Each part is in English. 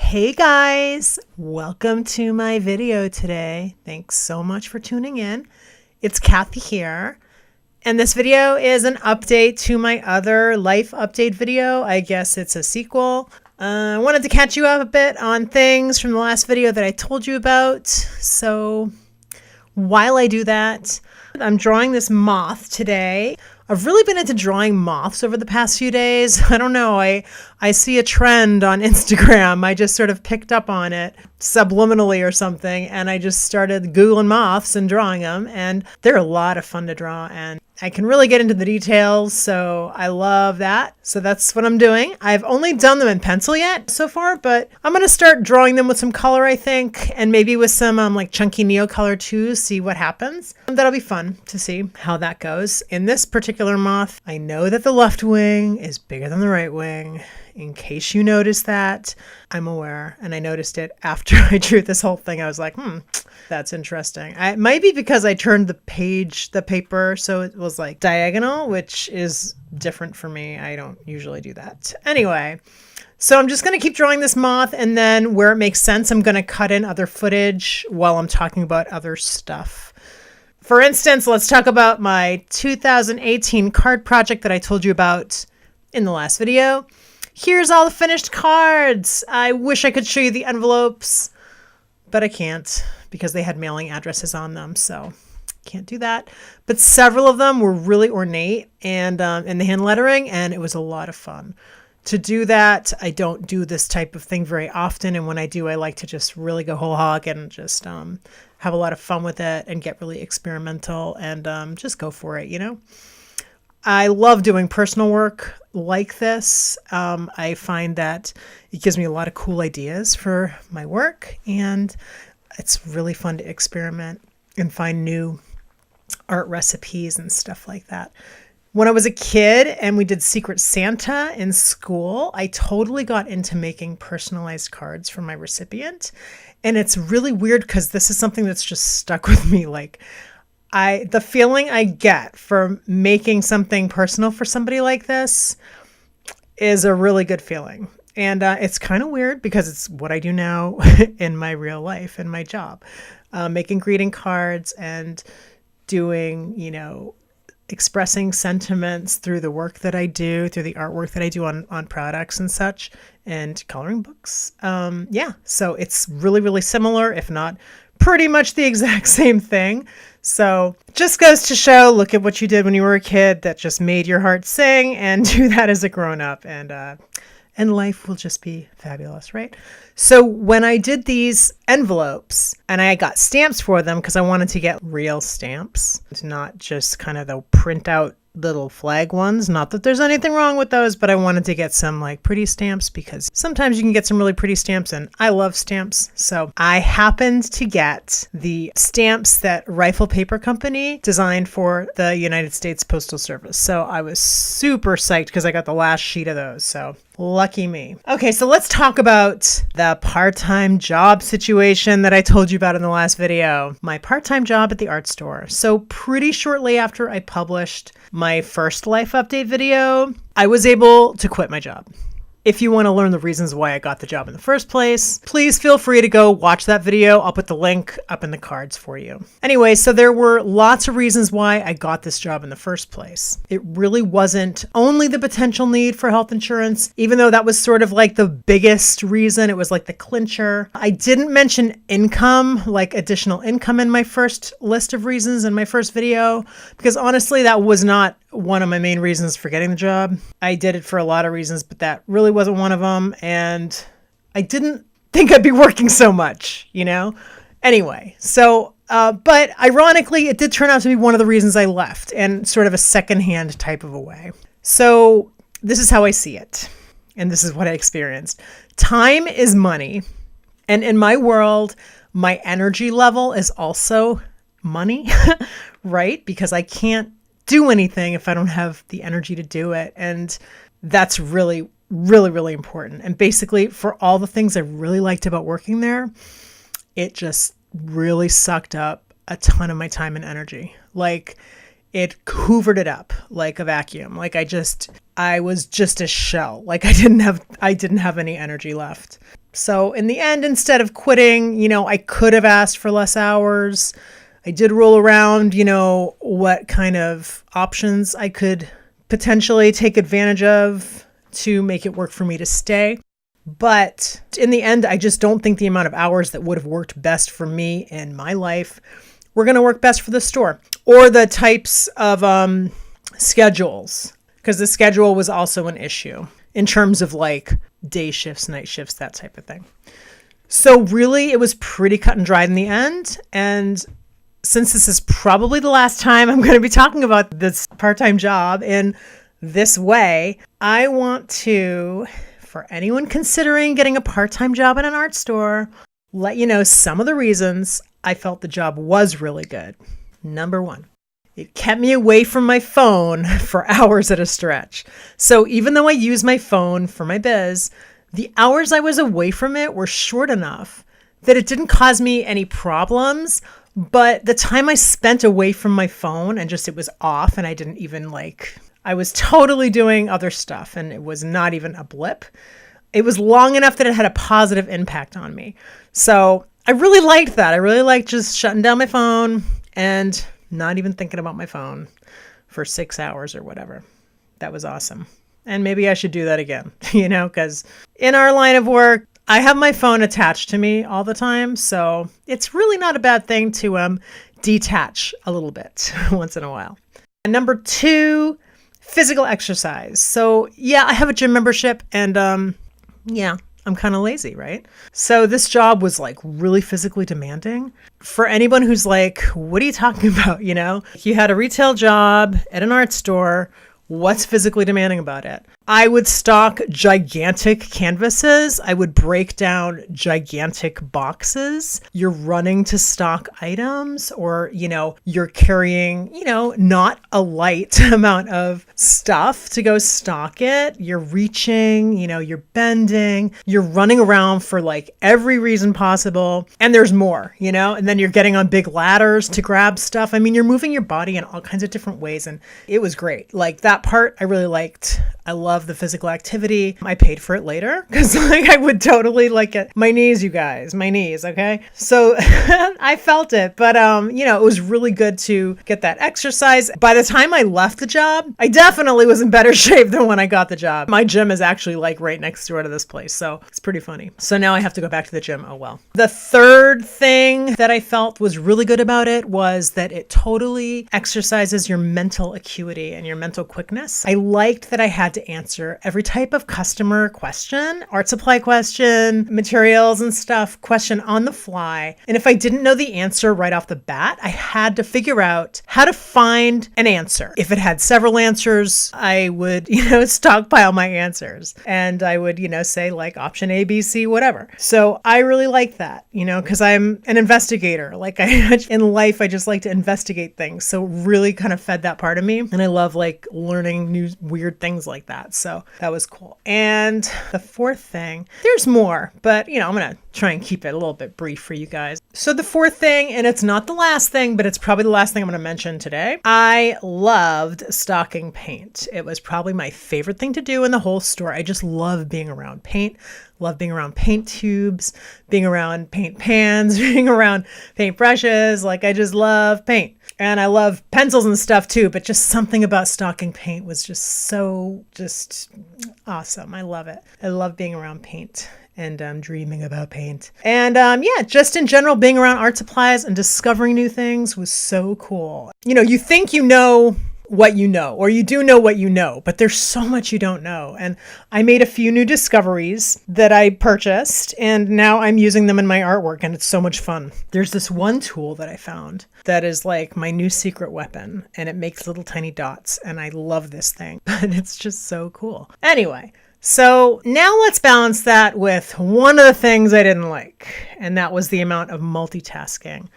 Hey guys, welcome to my video today. Thanks so much for tuning in. It's Kathy here, and this video is an update to my other life update video. I guess it's a sequel. I wanted to catch you up a bit on things from the last video that I told you about. So while I do that, I'm drawing this moth today. I've really been into drawing moths over the past few days. I don't know. I see a trend on Instagram. I just sort of picked up on it subliminally or something, and I just started Googling moths and drawing them, and they're a lot of fun to draw, and I can really get into the details, so I love that. So that's what I'm doing. I've only done them in pencil yet so far, but I'm going to start drawing them with some color, I think, and maybe with some like chunky Neocolor too, see what happens. That'll be fun to see how that goes. In this particular moth, I know that the left wing is bigger than the right wing. In case you noticed that, I'm aware, and I noticed it after I drew this whole thing. I was like, that's interesting. It might be because I turned the paper, so it was like diagonal, which is different for me. I don't usually do that. Anyway, so I'm just going to keep drawing this moth, and then where it makes sense, I'm going to cut in other footage while I'm talking about other stuff. For instance, let's talk about my 2018 card project that I told you about in the last video. Here's all the finished cards. I wish I could show you the envelopes, but I can't because they had mailing addresses on them, so can't do that. But several of them were really ornate and in the hand lettering, and it was a lot of fun. To do that, I don't do this type of thing very often, and when I do, I like to just really go whole hog and just have a lot of fun with it and get really experimental and just go for it, you know? I love doing personal work like this. I find that it gives me a lot of cool ideas for my work, and it's really fun to experiment and find new art recipes and stuff like that. When I was a kid and we did Secret Santa in school, I totally got into making personalized cards for my recipient. And it's really weird because this is something that's just stuck with me. Like, the feeling I get for making something personal for somebody like this is a really good feeling. And it's kind of weird because it's what I do now in my real life, in my job, making greeting cards and doing, expressing sentiments through the work that I do, through the artwork that I do on products and such, and coloring books. So it's really, really similar, if not pretty much the exact same thing. So just goes to show, look at what you did when you were a kid that just made your heart sing, and do that as a grown-up, and life will just be fabulous, right? So when I did these envelopes, and I got stamps for them because I wanted to get real stamps, not just kind of the printout little flag ones. Not that there's anything wrong with those, but I wanted to get some like pretty stamps because sometimes you can get some really pretty stamps, and I love stamps. So I happened to get the stamps that Rifle Paper Company designed for the United States Postal Service. So I was super psyched because I got the last sheet of those. So lucky me. Okay, so let's talk about the part-time job situation that I told you about in the last video. My part-time job at the art store. So pretty shortly after I published my first life update video, I was able to quit my job. If you want to learn the reasons why I got the job in the first place, please feel free to go watch that video. I'll put the link up in the cards for you. Anyway, so there were lots of reasons why I got this job in the first place. It really wasn't only the potential need for health insurance, even though that was sort of like the biggest reason. It was like the clincher. I didn't mention income, like additional income, in my first list of reasons in my first video, because honestly, that was not one of my main reasons for getting the job. I did it for a lot of reasons, but that really wasn't one of them. And I didn't think I'd be working so much, Anyway, so, but ironically, it did turn out to be one of the reasons I left, and sort of a secondhand type of a way. So this is how I see it. And this is what I experienced. Time is money. And in my world, my energy level is also money, right? Because I can't do anything if I don't have the energy to do it. And that's really, really, really important. And basically, for all the things I really liked about working there, it just really sucked up a ton of my time and energy. Like, it hoovered it up like a vacuum. Like I was just a shell. Like I didn't have any energy left. So in the end, instead of quitting, I could have asked for less hours. I did roll around, what kind of options I could potentially take advantage of to make it work for me to stay. But in the end, I just don't think the amount of hours that would have worked best for me in my life were going to work best for the store, or the types of schedules, because the schedule was also an issue in terms of like day shifts, night shifts, that type of thing. So really, it was pretty cut and dried in the end. And since this is probably the last time I'm going to be talking about this part-time job in this way, I want to, for anyone considering getting a part-time job in an art store, let you know some of the reasons I felt the job was really good. Number one, it kept me away from my phone for hours at a stretch. So even though I use my phone for my biz, the hours I was away from it were short enough that it didn't cause me any problems. But the time I spent away from my phone and it was off, and I didn't even I was totally doing other stuff, and it was not even a blip. It was long enough that it had a positive impact on me. So I really liked that. I really liked just shutting down my phone and not even thinking about my phone for 6 hours or whatever. That was awesome. And maybe I should do that again, because in our line of work, I have my phone attached to me all the time. So it's really not a bad thing to detach a little bit once in a while. And number two, physical exercise. So yeah, I have a gym membership, and I'm kind of lazy, right? So this job was really physically demanding. For anyone who's what are you talking about? You had a retail job at an art store. What's physically demanding about it? I would stock gigantic canvases. I would break down gigantic boxes. You're running to stock items, or, you're carrying, not a light amount of stuff to go stock it. You're reaching, you're bending, you're running around for every reason possible. And there's more, and then you're getting on big ladders to grab stuff. I mean, you're moving your body in all kinds of different ways. And it was great. That part I really liked. I love the physical activity. I paid for it later because I would totally it. My knees, you guys, my knees. Okay. So I felt it, but it was really good to get that exercise. By the time I left the job, I definitely was in better shape than when I got the job. My gym is actually right next door to this place. So it's pretty funny. So now I have to go back to the gym. Oh, well. The third thing that I felt was really good about it was that it totally exercises your mental acuity and your mental quickness. I liked that I had to answer every type of customer question, art supply question, materials and stuff question on the fly. And if I didn't know the answer right off the bat, I had to figure out how to find an answer. If it had several answers, I would, stockpile my answers. And I would, say option A, B, C, whatever. So I really like that, because I'm an investigator. In life, I just like to investigate things. So really kind of fed that part of me. And I love learning new weird things like that. So that was cool. And the fourth thing, there's more, but I'm going to try and keep it a little bit brief for you guys. So the fourth thing, and it's not the last thing, but it's probably the last thing I'm going to mention today. I loved stocking paint. It was probably my favorite thing to do in the whole store. I just love being around paint. Love being around paint tubes, being around paint pans, being around paint brushes. I just love paint. And I love pencils and stuff too, but just something about stocking paint was just awesome. I love it. I love being around paint and dreaming about paint. And just in general, being around art supplies and discovering new things was so cool. You think what you know, or you do know what you know, but there's so much you don't know. And I made a few new discoveries that I purchased, and now I'm using them in my artwork, and it's so much fun. There's this one tool that I found that is my new secret weapon, and it makes little tiny dots, and I love this thing, but it's just so cool. Anyway, so now let's balance that with one of the things I didn't like, and that was the amount of multitasking.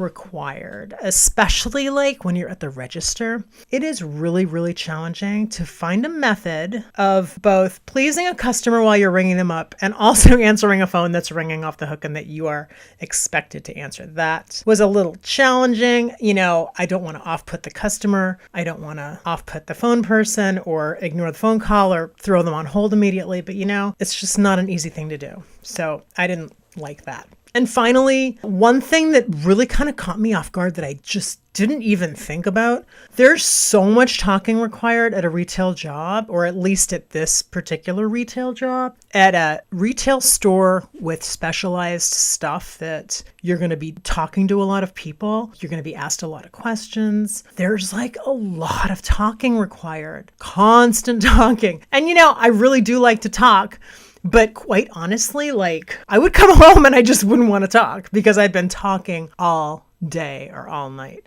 required, especially like when you're at the register. It is really, really challenging to find a method of both pleasing a customer while you're ringing them up and also answering a phone that's ringing off the hook and that you are expected to answer. That was a little challenging. I don't want to off-put the customer. I don't want to off-put the phone person or ignore the phone call or throw them on hold immediately. But it's just not an easy thing to do. So I didn't like that. And finally, one thing that really kind of caught me off guard that I just didn't even think about, there's so much talking required at a retail job, or at least at this particular retail job, at a retail store with specialized stuff that you're going to be talking to a lot of people. You're going to be asked a lot of questions. There's like a lot of talking required, constant talking. And I really do like to talk. But quite honestly, I would come home and I just wouldn't want to talk because I'd been talking all day or all night.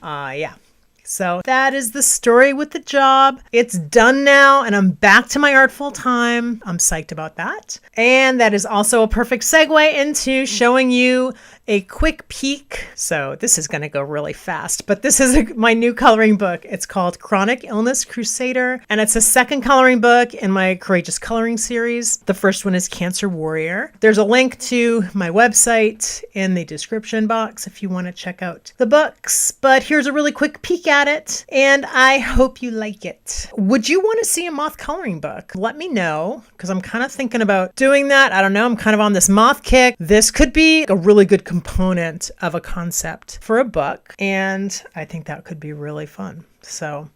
Yeah. So that is the story with the job. It's done now and I'm back to my art full time. I'm psyched about that. And that is also a perfect segue into showing you a quick peek. So this is going to go really fast, but this is my new coloring book. It's called Chronic Illness Crusader, and it's a second coloring book in my Courageous Coloring series. The first one is Cancer Warrior. There's a link to my website in the description box if you want to check out the books, but here's a really quick peek at it, and I hope you like it. Would you want to see a MOTH coloring book? Let me know, because I'm kind of thinking about doing that. I don't know. I'm kind of on this MOTH kick. This could be a really good component of a concept for a book, and I think that could be really fun. So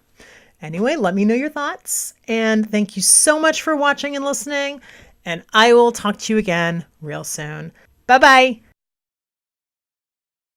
anyway, let me know your thoughts, and thank you so much for watching and listening, and I will talk to you again real soon. Bye-bye.